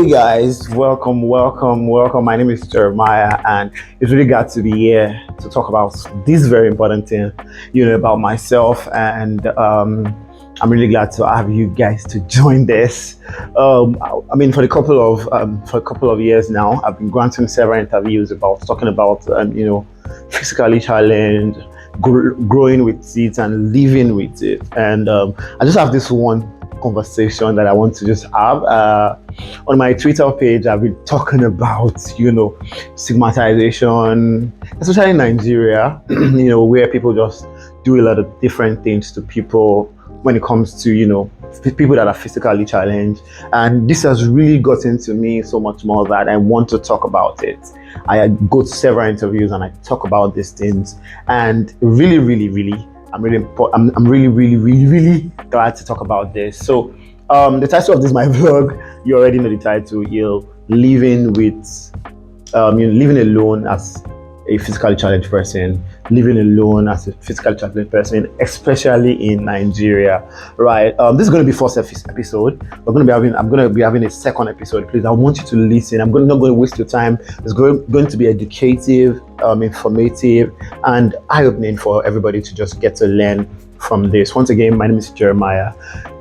Hey guys, welcome. My name is Jeremiah, and it's really glad to be here to talk about this very important thing, about myself. And I'm really glad to have you guys to join this. For a couple of years now, I've been granting several interviews about talking about physically challenged, growing with it, and living with it. And I just have this one conversation that I want to just have. On my Twitter page, I've been talking about, stigmatization, especially in Nigeria, where people just do a lot of different things to people when it comes to, people that are physically challenged. And this has really gotten to me so much more that I want to talk about it. I go to several interviews and I talk about these things, and really, I'm really glad to talk about this. So, the title of this my vlog, you already know the title. Living alone as a physically challenged person, especially in Nigeria, right? This is going to be first episode. I'm going to be having a second episode. Please, I want you to listen. I'm not going to waste your time. It's going to be educative, informative, and eye-opening for everybody to just get to learn from this. Once again, my name is Jeremiah.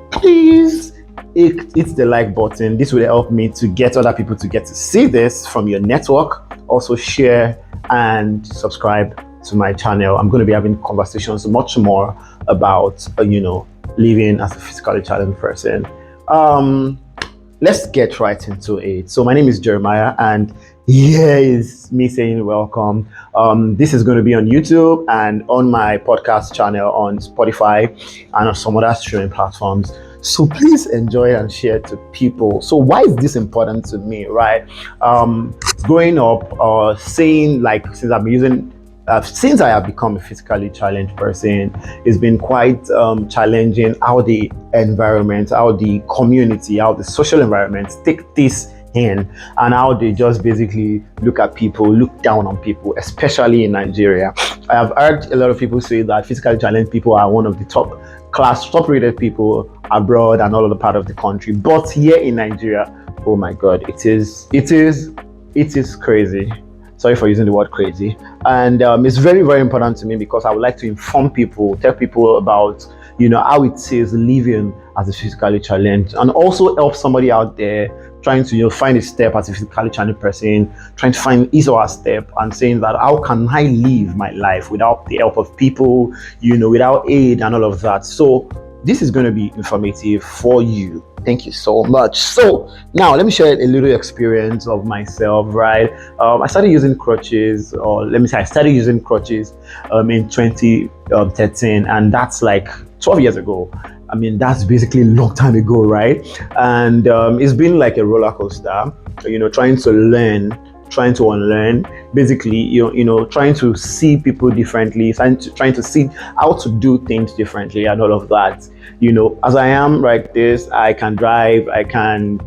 Please hit the like button. This will help me to get other people to get to see this from your network. Also share and subscribe to my channel. I'm going to be having conversations much more about living as a physically challenged person. Let's get right into it. So my name is Jeremiah, and here is me saying welcome. This is going to be on YouTube and on my podcast channel on Spotify and on some other streaming platforms. So please enjoy and share to people. So why is this important to me, right? Growing up, since I have become a physically challenged person, it's been quite challenging how the environment, how the community, how the social environment take this in, and how they just basically look down on people, especially in Nigeria. I have heard a lot of people say that physically challenged people are one of the top rated people abroad and all other part of the country. But here in Nigeria, oh my God, it is crazy. Sorry for using the word crazy. And it's very, very important to me because I would like to inform people, tell people about, how it is living as a physically challenged, and also help somebody out there trying to, find a step as a physically challenged person, trying to find his or her step, and saying that how can I live my life without the help of people, without aid and all of that. So this is going to be informative for you. Thank you so much. So now let me share a little experience of myself, right? I started using crutches, in 2013, and that's like 12 years ago. That's basically a long time ago, right? And it's been like a roller coaster, trying to learn, trying to unlearn, basically, trying to see people differently, trying to see how to do things differently and all of that. As I am like this, I can drive, I can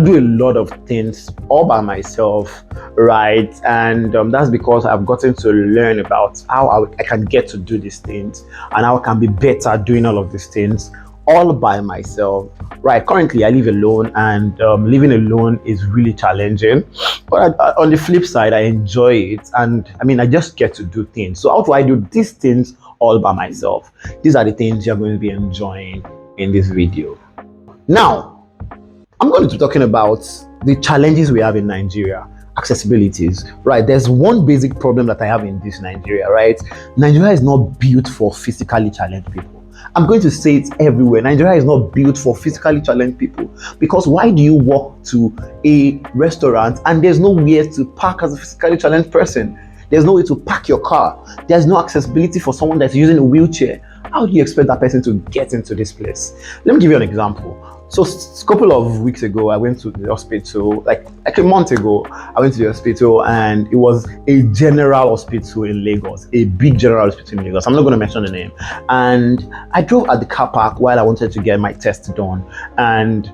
do a lot of things all by myself, right? And that's because I've gotten to learn about how I can get to do these things and how I can be better doing all of these things all by myself, right? Currently, I live alone, and living alone is really challenging. But on the flip side, I enjoy it, and I just get to do things. So how do I do these things all by myself? These are the things you're going to be enjoying in this video. Now, I'm going to be talking about the challenges we have in Nigeria. Accessibilities, right? There's one basic problem that I have in this Nigeria, right? Nigeria is not built for physically challenged people. I'm going to say it everywhere. Nigeria is not built for physically challenged people, because why do you walk to a restaurant and there's nowhere to park as a physically challenged person? There's no way to park your car. There's no accessibility for someone that's using a wheelchair. How do you expect that person to get into this place? Let me give you an example. So a couple of weeks ago, I went to the hospital, like a month ago, I went to the hospital, and it was a general hospital in Lagos, a big general hospital in Lagos. I'm not going to mention the name. And I drove at the car park while I wanted to get my test done. And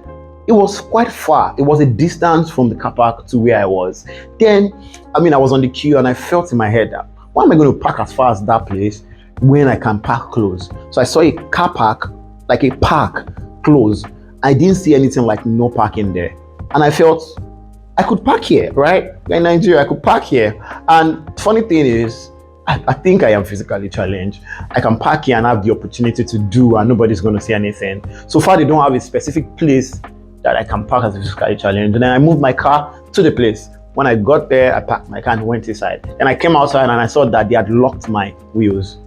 it was quite far. It was a distance from the car park to where I was. Then, I was on the queue, and I felt in my head that, why am I going to park as far as that place when I can park close? So I saw a car park, like a park close. I didn't see anything like no parking there. and I felt I could park here, right? In Nigeria, I could park here. And funny thing is, I think I am physically challenged. I can park here and have the opportunity to do, and nobody's going to say anything. So far, they don't have a specific place that I can park as a physically challenged. And then I moved my car to the place. When I got there, I parked my car and went inside. Then I came outside and I saw that they had locked my wheels.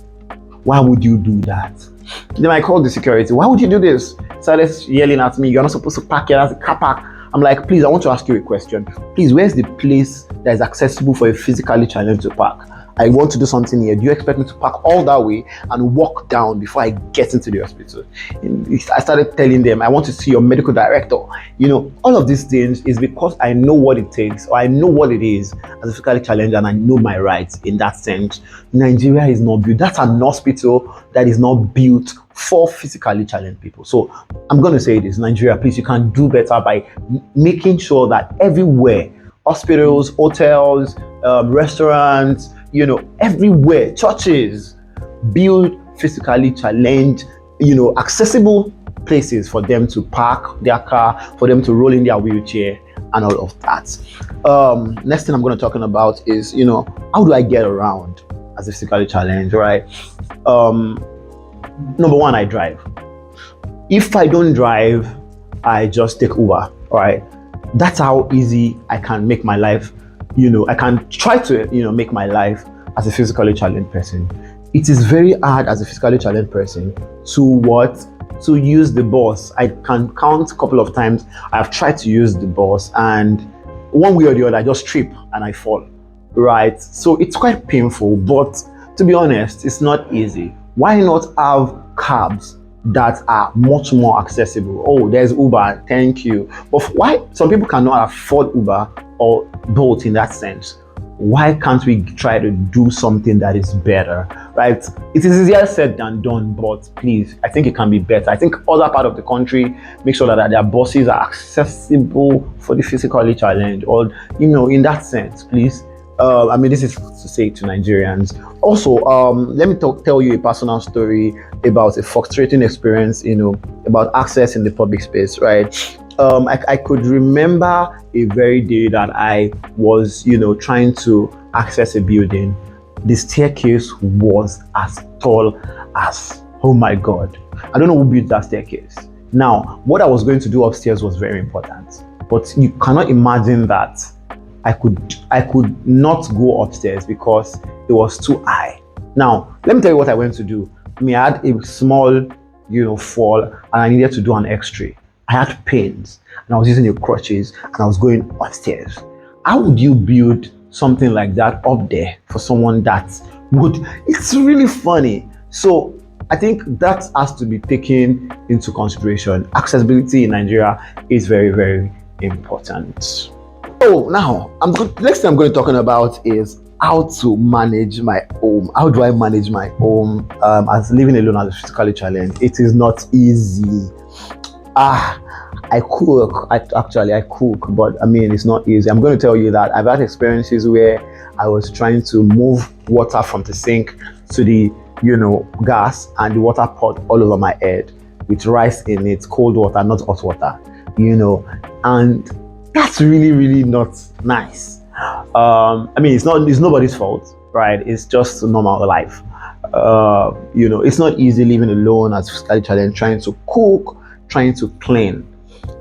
Why would you do that? Then I called the security. Why would you do this? Started yelling at me. You're not supposed to park here. That's a car park. I'm like, please, I want to ask you a question. Please, where's the place that is accessible for a physically challenged to park? I want to do something here. Do you expect me to park all that way and walk down before I get into the hospital? I started telling them, I want to see your medical director. All of these things is because I know what it takes, or I know what it is as a physically challenged, and I know my rights in that sense. Nigeria is not built. That's an hospital that is not built for physically challenged people. So I'm going to say this, Nigeria, please, you can do better by making sure that everywhere, hospitals, hotels, restaurants, everywhere, churches, build physically challenged, accessible places for them to park their car, for them to roll in their wheelchair, and all of that. Next thing I'm going to talk about is, how do I get around as a physically challenged, right? Number one, I drive. If I don't drive, I just take Uber, right? That's how easy I can make my life. I can try to, make my life as a physically challenged person. It is very hard as a physically challenged person to use the bus. I can count a couple of times I've tried to use the bus, and one way or the other, I just trip and I fall, right? So it's quite painful, but to be honest, it's not easy. Why not have cabs that are much more accessible? Oh, there's Uber, thank you. But why some people cannot afford Uber or Bolt in that sense? Why can't we try to do something that is better, right? It is easier said than done, but please, I think it can be better. I think other part of the country make sure that their buses are accessible for the physically challenged, or in that sense, please. This is to say to Nigerians. Also, let me tell you a personal story about a frustrating experience, about access in the public space, right? I could remember a very day that I was, trying to access a building. The staircase was as tall as, oh my God. I don't know who built that staircase. Now, what I was going to do upstairs was very important, but you cannot imagine that I could not go upstairs because it was too high. Now, let me tell you what I went to do. I had a small, fall, and I needed to do an X-ray. I had pains, and I was using the crutches, and I was going upstairs. How would you build something like that up there for someone that would? It's really funny. So I think that has to be taken into consideration. Accessibility in Nigeria is very, very important. So now, next thing I'm going to be talking about is how to manage my home. How do I manage my home as living alone as a physically challenged? It is not easy. I cook. I cook, but it's not easy. I'm going to tell you that I've had experiences where I was trying to move water from the sink to the, gas, and the water poured all over my head with rice in it, cold water, not hot water, and that's really, really not nice. It's nobody's fault, right? It's just normal life. It's not easy living alone as physically challenged, trying to cook, trying to clean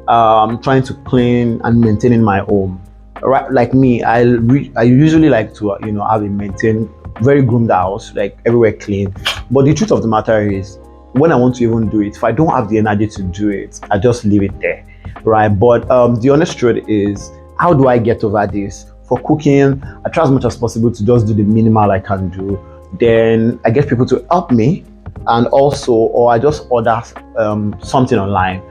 and maintaining my home. Right, like me, I usually like to have a maintained, very groomed house, like everywhere clean. But the truth of the matter is, when I want to even do it, if I don't have the energy to do it, I just leave it there, right? But the honest truth is, how do I get over this? For cooking, I try as much as possible to just do the minimal I can do. Then I get people to help me, and also, or I just order something online.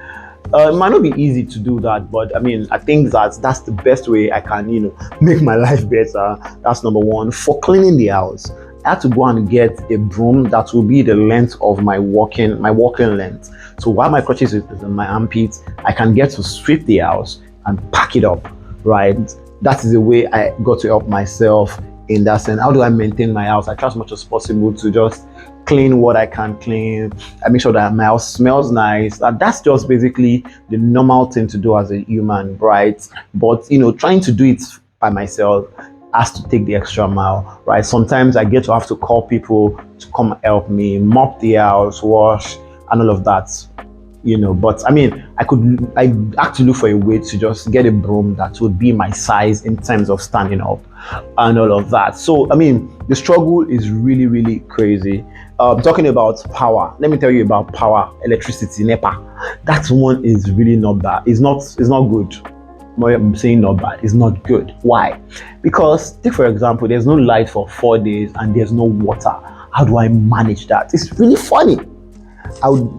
It might not be easy to do that, but I think that's the best way I can, make my life better. That's number one. For cleaning the house, I had to go and get a broom that will be the length of my walking length. So while my crutches is in my armpits, I can get to sweep the house and pack it up, right? That is the way I got to help myself in that sense. How do I maintain my house? I try as much as possible to just clean what I can clean. I make sure that my house smells nice. And that's just basically the normal thing to do as a human, right? But trying to do it by myself has to take the extra mile, right? Sometimes I get to have to call people to come help me mop the house, wash, and all of that. But I had to look for a way to just get a broom that would be my size in terms of standing up and all of that. So the struggle is really, really crazy. Talking about power, let me tell you about power, electricity, NEPA. That one is really not bad. It's not good. I'm saying not bad, it's not good. Why? Because take for example, there's no light for 4 days and there's no water. How do I manage that? It's really funny.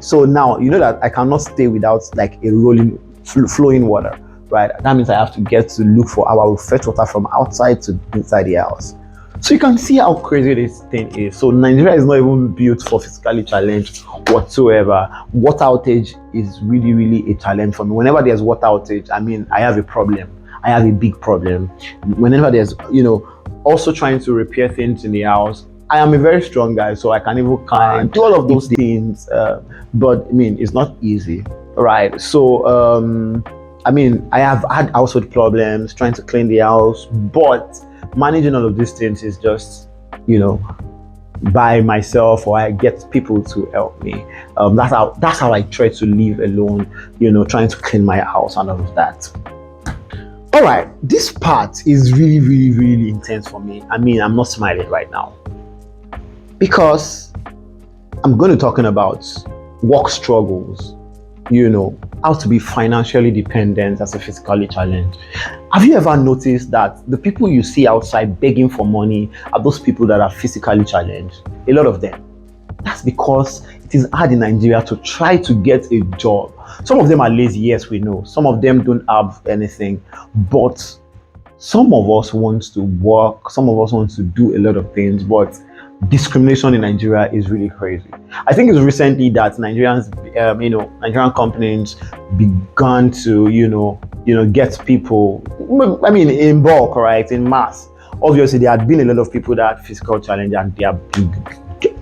So now that I cannot stay without like a rolling flowing water, right? That means I have to get to look for how I will fetch water from outside to inside the house. So you can see how crazy this thing is. So Nigeria is not even built for physically challenged whatsoever. Water outage is really, really a challenge for me. Whenever there's water outage, I have a problem. I have a big problem. Whenever there's, also trying to repair things in the house, I am a very strong guy, so I can even climb, do all of those things. But it's not easy, right? So I have had household problems trying to clean the house, but managing all of these things is just by myself, or I get people to help me. That's how I try to live alone, trying to clean my house and all of that. All right, this part is really, really, really intense for me. I'm not smiling right now because I'm going to talking about work struggles, how to be financially dependent as a physically challenged. Have you ever noticed that the people you see outside begging for money are those people that are physically challenged? A lot of them. That's because it is hard in Nigeria to try to get a job. Some of them are lazy, yes, we know. Some of them don't have anything, but some of us want to work, some of us want to do a lot of things, but discrimination in Nigeria is really crazy. I think it's recently that Nigerian companies began to, get people, in bulk, right, in mass. Obviously, there had been a lot of people that had physical challenge and they are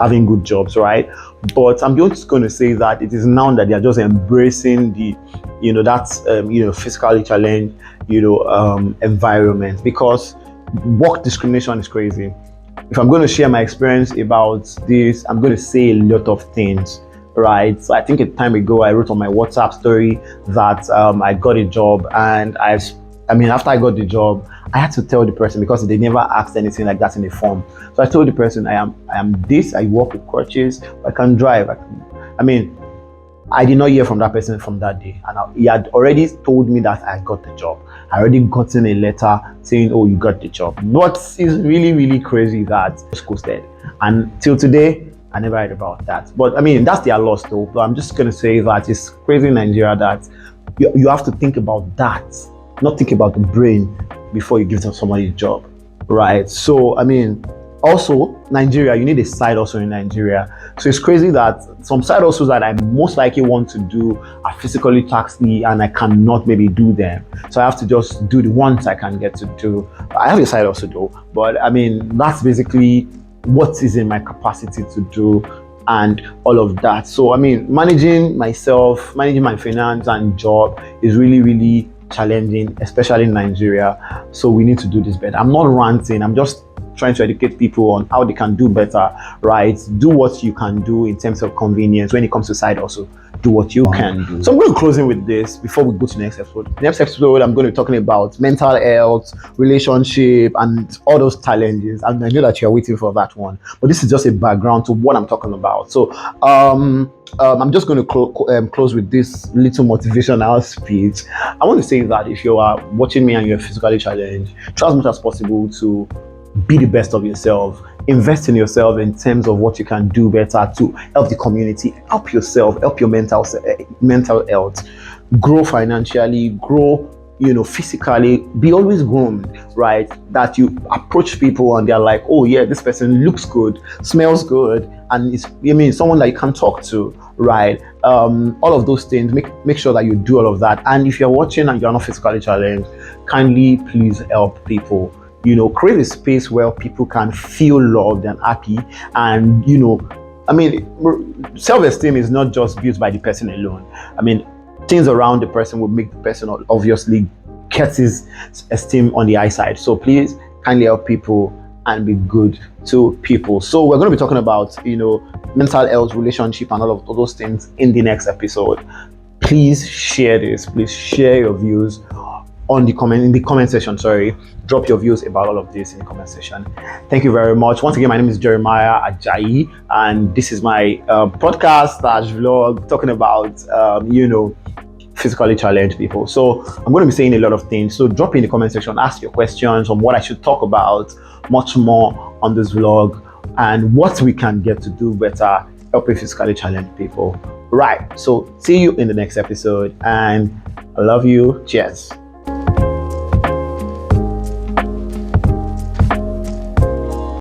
having good jobs, right? But I'm just going to say that it is now that they are just embracing the, physically challenged, environment, because work discrimination is crazy. If I'm going to share my experience about this, I'm going to say a lot of things, right? So I think a time ago, I wrote on my WhatsApp story that I got a job, and after I got the job, I had to tell the person because they never asked anything like that in the form. So I told the person, I am this, I work with crutches, I can drive. I did not hear from that person from that day, and he had already told me that I got the job. I already gotten a letter saying, "Oh, you got the job." But it's really, really crazy that it's ghosted, and till today, I never heard about that. But that's their loss, though. But I'm just gonna say that it's crazy in Nigeria that you have to think about that, not think about the brain before you give somebody a job, right? So also, Nigeria, you need a side hustle in Nigeria. So it's crazy that some side hustles that I most likely want to do are physically taxing and I cannot maybe do them. So I have to just do the ones I can get to do. I have a side hustle though, but that's basically what is in my capacity to do and all of that. So managing myself, managing my finance and job is really, really challenging, especially in Nigeria. So we need to do this better. I'm not ranting, I'm just trying to educate people on how they can do better, right? Do what you can do in terms of convenience. When it comes to side hustle, do what you can do. So I'm going to close in with this before we go to the next episode. Next episode, I'm going to be talking about mental health, relationship, and all those challenges. And I know that you're waiting for that one, but this is just a background to what I'm talking about. So I'm just going to close with this little motivational speech. I want to say that if you are watching me and you're physically challenged, try as much as possible to be the best of yourself. Invest in yourself in terms of what you can do better to help the community, help yourself, help your mental health, grow financially, grow physically. Be always groomed, right? That you approach people and they're like, oh yeah, this person looks good, smells good, and it's someone that you can talk to, right? All of those things, make sure that you do all of that. And if you're watching and you're not physically challenged, kindly please help people. create a space where people can feel loved and happy. And self-esteem is not just built by the person alone. Things around the person will make the person obviously get his esteem on the high side. So please kindly help people and be good to people. So we're going to be talking about mental health, relationship, and all of those things in the next episode. Please share this. Please share your views in the comment section. Drop your views about all of this in the comment section. Thank you very much. Once again, my name is Jeremiah Ajayi, and this is my podcast / vlog talking about physically challenged people. So I'm going to be saying a lot of things. So drop in the comment section, ask your questions on what I should talk about much more on this vlog, and what we can get to do better helping physically challenged people. Right. So see you in the next episode, and I love you. Cheers.